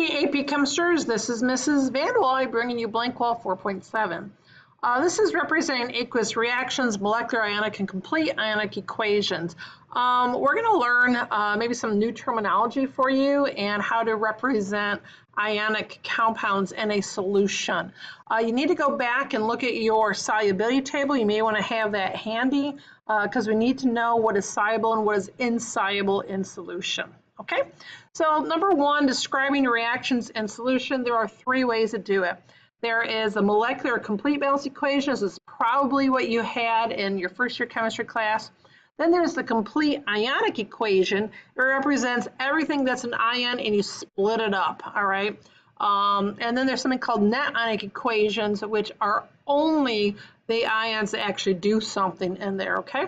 Hey, AP Chemisters, this is Mrs. Vanderwall bringing you Blankwalle 4.7. This is representing aqueous reactions, molecular ionic and complete ionic equations. We're going to learn maybe some new terminology for you and how to represent ionic compounds in a solution. You need to go back and look at your solubility table. You may want to have that handy because we need to know what is soluble and what is insoluble in solution. Okay, so number one, describing reactions in solution, there are three ways to do it. There is a molecular complete balance equation. This is probably what you had in your first year chemistry class. Then there's the complete ionic equation. It represents everything that's an ion and you split it up, all right? And then there's something called net ionic equations, which are only the ions that actually do something in there, okay?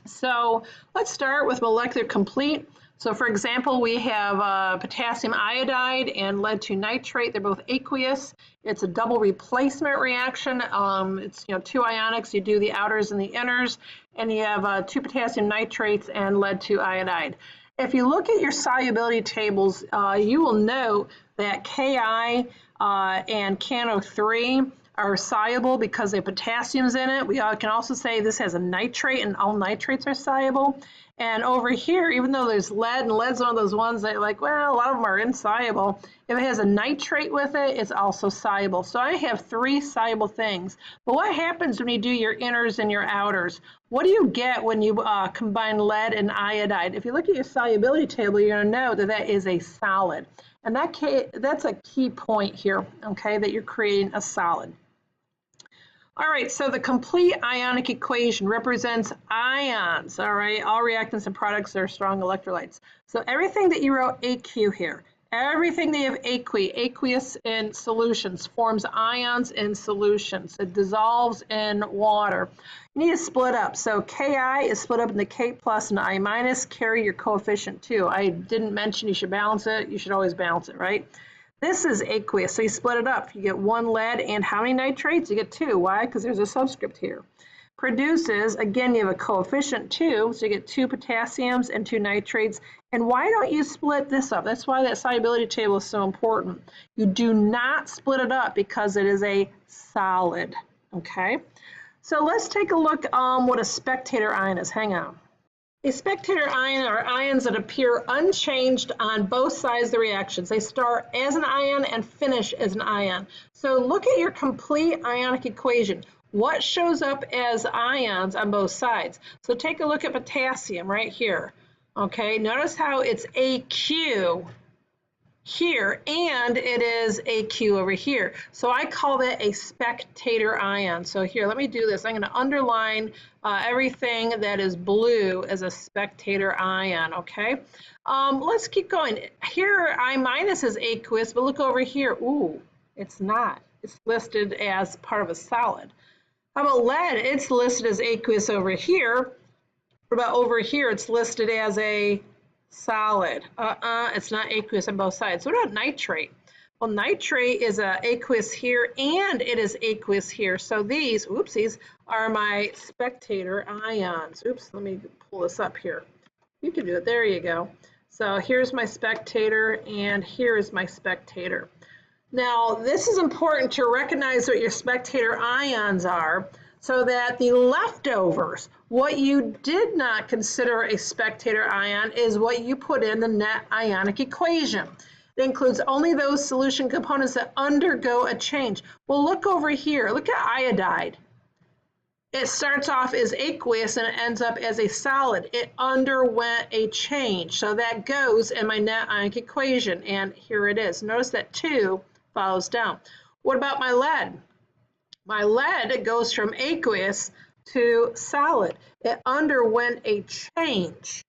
So let's start with molecular complete. So for example, we have potassium iodide and lead 2 nitrate. They're both aqueous. It's a double replacement reaction. It's two ionics. You do the outers and the inners, and you have 2 potassium nitrates and lead 2 iodide. If you look at your solubility tables, you will note that Ki and CaNO3 are soluble because they have potassiums in it. We can also say this has a nitrate, and all nitrates are soluble. And over here, even though there's lead, and lead's one of those ones that like, well, a lot of them are insoluble. If it has a nitrate with it, it's also soluble. So I have 3 soluble things. But what happens when you do your inners and your outers? What do you get when you combine lead and iodide? If you look at your solubility table, you're going to know that that is a solid. And that's a key point here, okay, that you're creating a solid. All right, so the complete ionic equation represents ions, all right, all reactants and products that are strong electrolytes. So everything that you wrote AQ here, everything that you have aqueous in solutions, forms ions in solutions. It dissolves in water. You need to split up. So Ki is split up into K plus and I minus. Carry your coefficient too. I didn't mention you should balance it. You should always balance it, right? This is aqueous, so you split it up. You get 1 lead and how many nitrates? You get 2. Why? Because there's a subscript here. Produces, again, you have a coefficient 2, so you get 2 potassiums and 2 nitrates. And why don't you split this up? That's why that solubility table is so important. You do not split it up because it is a solid, okay? So let's take a look what a spectator ion is. Hang on. A spectator ion are ions that appear unchanged on both sides of the reactions. They start as an ion and finish as an ion. So look at your complete ionic equation. What shows up as ions on both sides? So take a look at potassium right here. Okay, notice how it's AQ here and it is AQ over here. So I call that a spectator ion. So here, let me do this. I'm going to underline everything that is blue as a spectator ion, okay? Let's keep going. Here, I minus is aqueous, but look over here. Ooh, it's not. It's listed as part of a solid. How about lead? It's listed as aqueous over here. What about over here? It's listed as a solid. It's not aqueous on both sides. What about nitrate? Well, nitrate is aqueous here and it is aqueous here. So these, oopsies, are my spectator ions. Oops, let me pull this up here. You can do it. There you go. So here's my spectator and here is my spectator. Now, this is important to recognize what your spectator ions are, so that the leftovers, what you did not consider a spectator ion, is what you put in the net ionic equation. It includes only those solution components that undergo a change. Well, look over here. Look at iodide. It starts off as aqueous and it ends up as a solid. It underwent a change. So that goes in my net ionic equation, and here it is. Notice that 2 follows down. What about my lead? My lead goes from aqueous to solid. It underwent a change,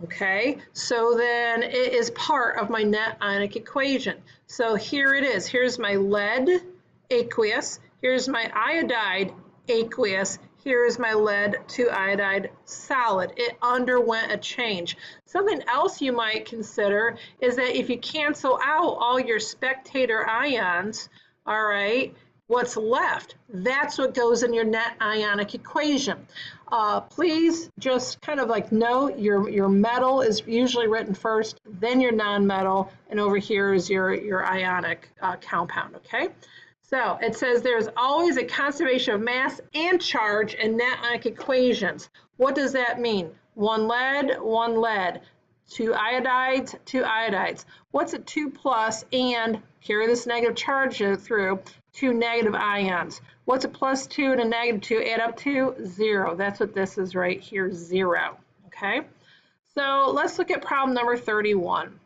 okay? So then it is part of my net ionic equation. So here it is. Here's my lead, aqueous. Here's my iodide, aqueous. Here's my lead 2 iodide, solid. It underwent a change. Something else you might consider is that if you cancel out all your spectator ions, all right, What's left, that's what goes in your net ionic equation. Please just kind of like note your metal is usually written first, then your nonmetal, and over here is your ionic compound, okay? So it says there's always a conservation of mass and charge in net ionic equations. What does that mean? One lead, two iodides, two iodides. What's a 2 plus and carry this negative charge through? 2 negative ions. What's a plus 2 and a negative 2 add up to? 0. That's what this is right here, 0. Okay, so let's look at problem number 31.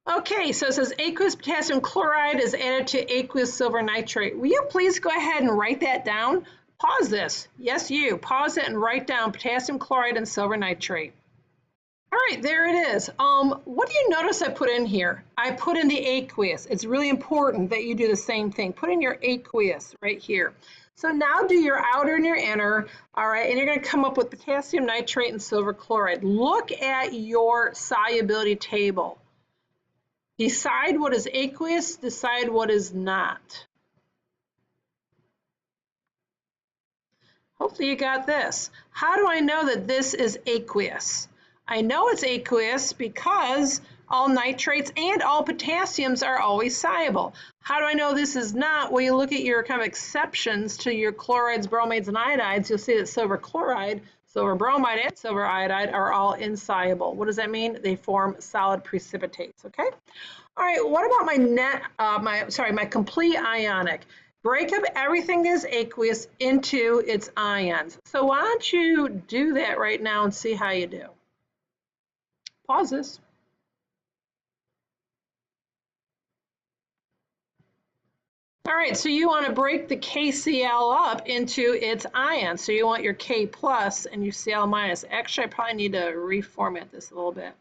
Okay, so it says aqueous potassium chloride is added to aqueous silver nitrate. Will you please go ahead and write that down? Pause this. Yes, you. Pause it and write down potassium chloride and silver nitrate. All right, there it is. What do you notice I put in here? I put in the aqueous. It's really important that you do the same thing. Put in your aqueous right here. So now do your outer and your inner, all right, and you're going to come up with potassium nitrate and silver chloride. Look at your solubility table. Decide what is aqueous, decide what is not. Hopefully you got this. How do I know that this is aqueous? I know it's aqueous because all nitrates and all potassiums are always soluble. How do I know this is not? Well, you look at your kind of exceptions to your chlorides, bromides, and iodides, you'll see that silver chloride, silver bromide, and silver iodide are all insoluble. What does that mean? They form solid precipitates, okay? All right, what about my complete ionic? Break up everything that is aqueous into its ions. So why don't you do that right now and see how you do? Pause this. All right, so you want to break the KCl up into its ions. So you want your K plus and your Cl minus. Actually, I probably need to reformat this a little bit.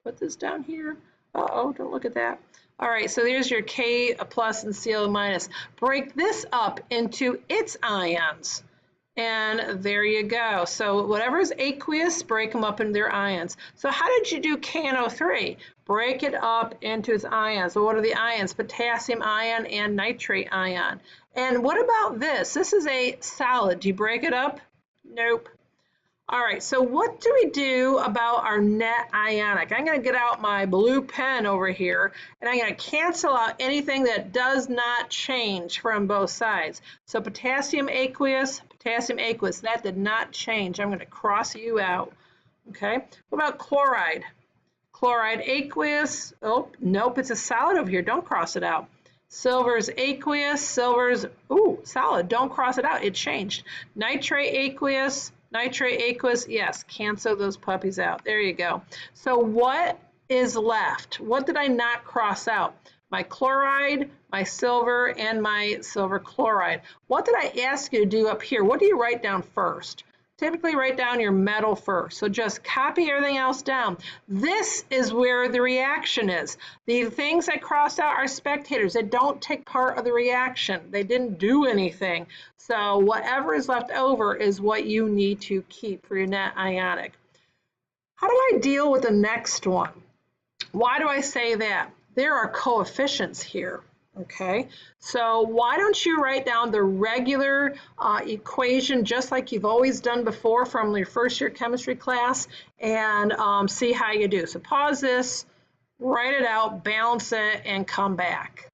Put this down here. Uh-oh, don't look at that. All right, so there's your K plus and Cl minus. Break this up into its ions. And there you go. So whatever is aqueous, break them up into their ions. So how did you do KNO3? Break it up into its ions. So what are the ions? Potassium ion and nitrate ion. And what about this? This is a solid. Do you break it up? Nope. All right, so what do we do about our net ionic? I'm going to get out my blue pen over here, and I'm going to cancel out anything that does not change from both sides. So potassium aqueous, that did not change. I'm going to cross you out, okay? What about chloride? Chloride aqueous, oh, nope, it's a solid over here. Don't cross it out. Silver's aqueous, silver's, ooh, solid. Don't cross it out. It changed. Nitrate aqueous, yes, cancel those puppies out. There you go. So what is left? What did I not cross out? My chloride, my silver, and my silver chloride. What did I ask you to do up here? What do you write down first? Typically write down your metal first. So just copy everything else down. This is where the reaction is. The things I crossed out are spectators. They don't take part of the reaction. They didn't do anything. So whatever is left over is what you need to keep for your net ionic. How do I deal with the next one? Why do I say that? There are coefficients here. Okay, so why don't you write down the regular equation just like you've always done before from your first year chemistry class and see how you do. So pause this, write it out, balance it, and come back.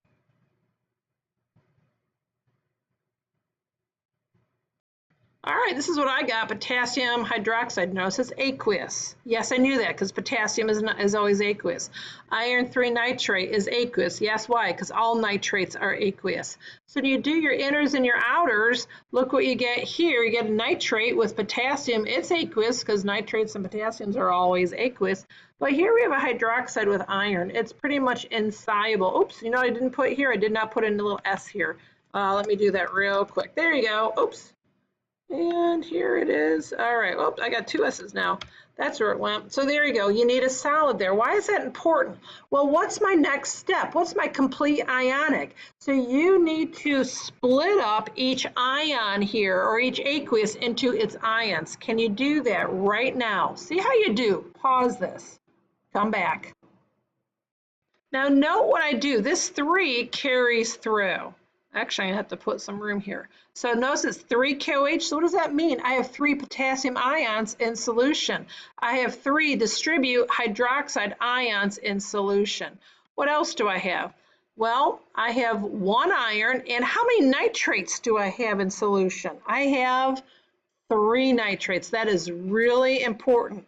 All right, this is what I got. Potassium hydroxide. Notice it's aqueous. Yes, I knew that because potassium is always aqueous. Iron 3 nitrate is aqueous. Yes, why? Because all nitrates are aqueous. So when you do your inners and your outers, look what you get here. You get a nitrate with potassium. It's aqueous because nitrates and potassiums are always aqueous. But here we have a hydroxide with iron. It's pretty much insoluble. Oops, you know what I didn't put here? I did not put in a little S here. Let me do that real quick. There you go. Oops. And here it is. All right, well, I got 2 S's now. That's where it went. So there you go. You need a solid there. Why is that important? Well, what's my next step? What's my complete ionic? So you need to split up each ion here, or each aqueous, into its ions. Can you do that right now? See how you do. Pause this. Come back. Now note what I do. This 3 carries through. Actually, I have to put some room here. So notice it's 3 KOH. So what does that mean? I have 3 potassium ions in solution. I have 3 distribute hydroxide ions in solution. What else do I have? Well, I have 1 iron. And how many nitrates do I have in solution? I have 3 nitrates. That is really important.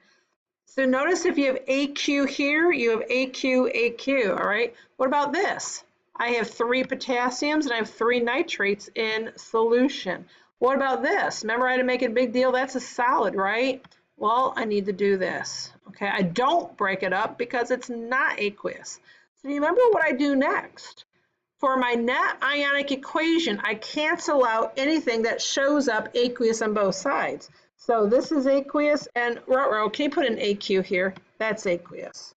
So notice if you have AQ here, you have AQ, AQ, all right? What about this? I have 3 potassiums and I have 3 nitrates in solution. What about this? Remember I had to make it a big deal? That's a solid, right? Well, I need to do this, okay? I don't break it up because it's not aqueous. So do you remember what I do next? For my net ionic equation, I cancel out anything that shows up aqueous on both sides. So this is aqueous, and can you put an AQ here? That's aqueous.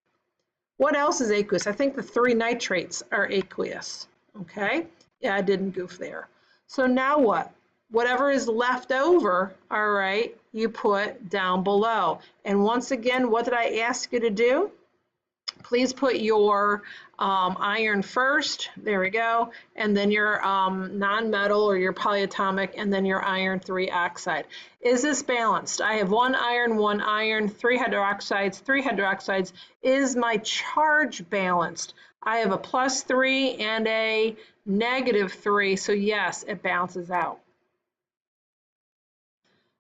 What else is aqueous? I think the 3 nitrates are aqueous, okay? Yeah, I didn't goof there. So now what? Whatever is left over, all right, you put down below. And once again, what did I ask you to do? Please put your iron first, there we go, and then your non-metal or your polyatomic, and then your iron 3 oxide. Is this balanced? I have 1 iron, 3 hydroxides, 3 hydroxides. Is my charge balanced? I have a +3 and a -3, so yes, it balances out.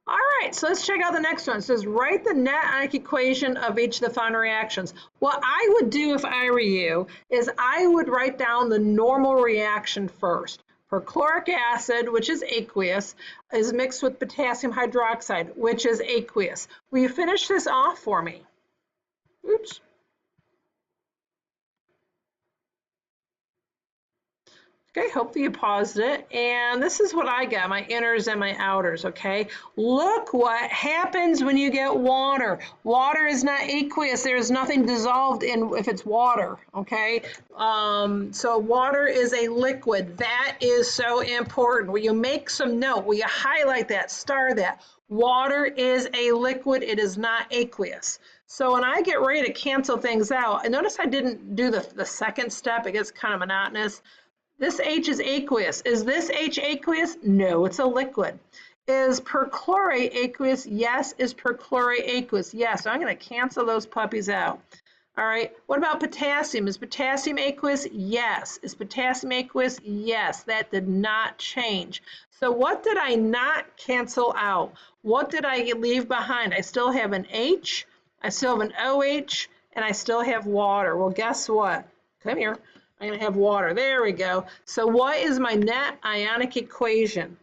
All right, so let's check out the next one. It says, write the net ionic equation of each of the following reactions. What I would do if I were you is I would write down the normal reaction first. Perchloric acid, which is aqueous, is mixed with potassium hydroxide, which is aqueous. Will you finish this off for me? Oops. Okay, hopefully you paused it. And this is what I got, my inners and my outers, okay? Look what happens when you get water. Water is not aqueous. There's nothing dissolved in if it's water, okay? So water is a liquid. That is so important. Will you make some note? Will you highlight that, star that? Water is a liquid. It is not aqueous. So when I get ready to cancel things out, and notice I didn't do the second step. It gets kind of monotonous. This H is aqueous. Is this H aqueous? No, it's a liquid. Is perchlorate aqueous? Yes. Is perchlorate aqueous? Yes. So I'm going to cancel those puppies out. All right. What about potassium? Is potassium aqueous? Yes. Is potassium aqueous? Yes. That did not change. So what did I not cancel out? What did I leave behind? I still have an H, I still have an OH, and I still have water. Well, guess what? Come here. I'm going to have water. There we go. So what is my net ionic equation?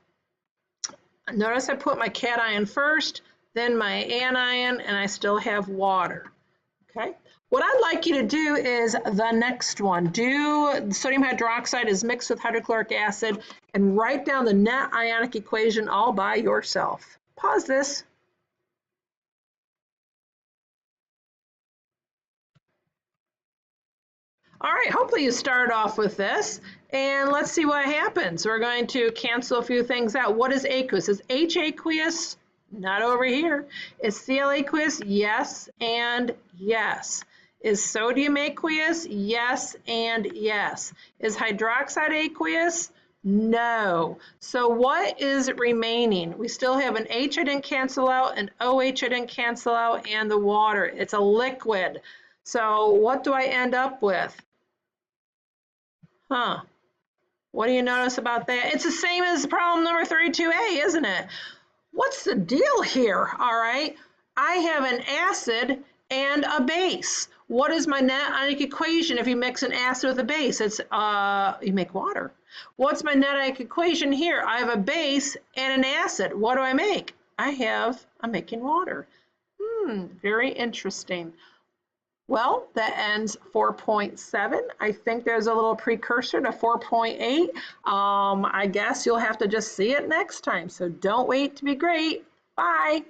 Notice I put my cation first, then my anion, and I still have water. Okay. What I'd like you to do is the next one. Do sodium hydroxide is mixed with hydrochloric acid, and write down the net ionic equation all by yourself. Pause this. All right, hopefully you start off with this, and let's see what happens. We're going to cancel a few things out. What is aqueous? Is H aqueous? Not over here. Is Cl aqueous? Yes and yes. Is sodium aqueous? Yes and yes. Is hydroxide aqueous? No. So what is remaining? We still have an H I didn't cancel out, an OH I didn't cancel out, and the water. It's a liquid. So what do I end up with? What do you notice about that? It's the same as problem number 32A, isn't it? What's the deal here? All right, I have an acid and a base. What is my net ionic equation if you mix an acid with a base? It's you make water. What's my net ionic equation here? I have a base and an acid. What do I make? I'm making water. Very interesting. Well, that ends 4.7. I think there's a little precursor to 4.8. I guess you'll have to just see it next time. So don't wait to be great. Bye.